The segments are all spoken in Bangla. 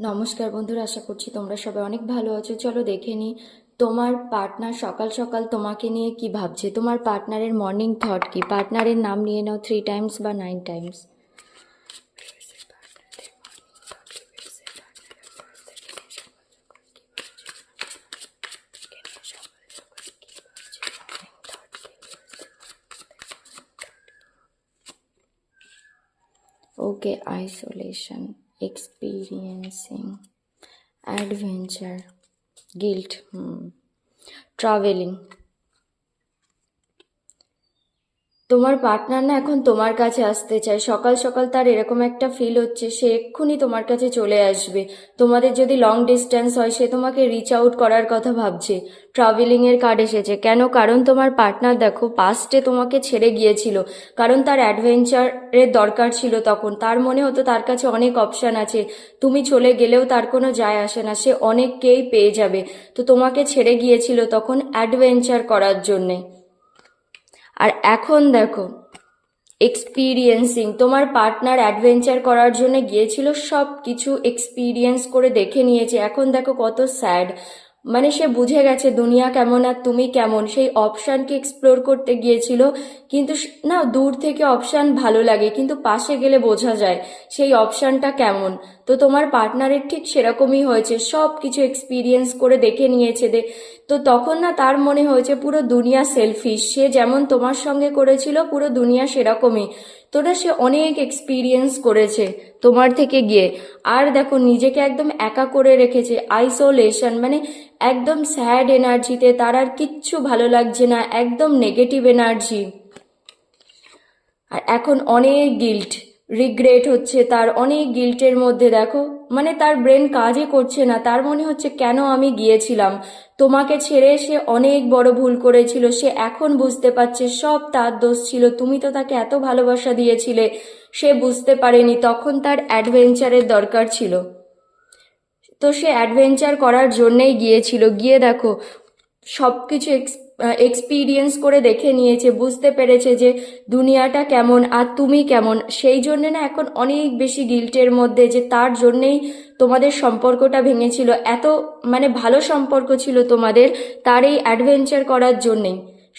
নমস্কার বন্ধুরা, আশা করছি তোমরা সবাই অনেক ভালো আছো। চলো দেখে নিই তোমার পার্টনার সকাল সকাল তোমাকে নিয়ে কি ভাবছে। তোমার পার্টনারের মর্নিং থট কি। পার্টনারের নাম নিয়ে নাও 3 টাইমস বা 9 times. Okay, isolation, experiencing, adventure, guilt, travelling. তোমার পার্টনার না এখন তোমার কাছে আসতে চায়। সকাল সকাল তার এরকম একটা ফিল হচ্ছে সে এক্ষুনি তোমার কাছে চলে আসবে। তোমাদের যদি লং ডিস্টেন্স হয় সে তোমাকে রিচ আউট করার কথা ভাবছে। ট্রাভেলিং এর কার্ড এসেছে। কেন? কারণ তোমার পার্টনার দেখো পাস্টে তোমাকে ছেড়ে গিয়েছিল। কারণ তার অ্যাডভেঞ্চারের দরকার ছিল তখন। তার মনে হতো তার কাছে অনেক অপশান আছে, তুমি চলে গেলেও তার কোনো যায় আসে না, সে অনেককেই পেয়ে যাবে। তো তোমাকে ছেড়ে গিয়েছিল তখন অ্যাডভেঞ্চার করার জন্যে। আর এখন দেখো এক্সপিরিয়েন্সিং, তোমার পার্টনার অ্যাডভেঞ্চার করার জন্য গিয়েছিল, সব কিছু এক্সপিরিয়েন্স করে দেখে নিয়েছে। এখন দেখো কত স্যাড, মানে সে বুঝে গেছে দুনিয়া কেমন আর তুমি কেমন। সেই অপশানকে এক্সপ্লোর করতে গিয়েছিল, কিন্তু না, দূর থেকে অপশান ভালো লাগে কিন্তু পাশে গেলে বোঝা যায় সেই অপশানটা কেমন। তো তোমার পার্টনারের ঠিক সেরকমই হয়েছে, সব কিছু এক্সপিরিয়েন্স করে দেখে নিয়েছে। তো তখন না তার মনে হয়েছে পুরো দুনিয়া সেলফিশ। সে যেমন তোমার সঙ্গে করেছিল পুরো দুনিয়া সেরকমই। তো না সে অনেক এক্সপিরিয়েন্স করেছে তোমার থেকে গিয়ে। আর দেখো নিজেকে একদম একা করে রেখেছে, আইসোলেশন, মানে একদম স্যাড এনার্জিতে। তার আর কিচ্ছু ভালো লাগছে না, একদম নেগেটিভ এনার্জি। আর এখন অনেক গিল্ট, রিগ্রেট হচ্ছে তার, অনেক গিল্টের মধ্যে। দেখো মানে তার ব্রেন কাজই করছে না। তার মনে হচ্ছে কেন আমি গিয়েছিলাম তোমাকে ছেড়ে। সে অনেক বড় ভুল করেছিল। সে এখন বুঝতে পারছে সব তার দোষ ছিল। তুমি তো তাকে এত ভালোবাসা দিয়েছিলে, সে বুঝতে পারেনি তখন তার অ্যাডভেঞ্চারের দরকার ছিল। তো সে অ্যাডভেঞ্চার করার জন্যেই গিয়েছিল। গিয়ে দেখো সব কিছু এক্সপিরিয়েন্স করে দেখে নিয়েছে, বুঝতে পেরেছে যে দুনিয়াটা কেমন আর তুমি কেমন। সেই জন্যে না এখন অনেক বেশি গিল্টের মধ্যে, যে তার জন্যেই তোমাদের সম্পর্কটা ভেঙেছিল। এত মানে ভালো সম্পর্ক ছিল তোমাদের, তার এই অ্যাডভেঞ্চার করার জন্যেই।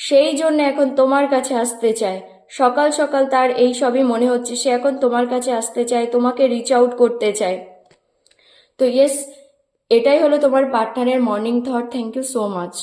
সেই জন্য এখন তোমার কাছে আসতে চায়। সকাল সকাল তার এই সবই মনে হচ্ছে, সে এখন তোমার কাছে আসতে চায়, তোমাকে রিচ আউট করতে চায়। তো ইয়েস, এটাই হলো তোমার পার্টনারের morning thought. Thank you so much.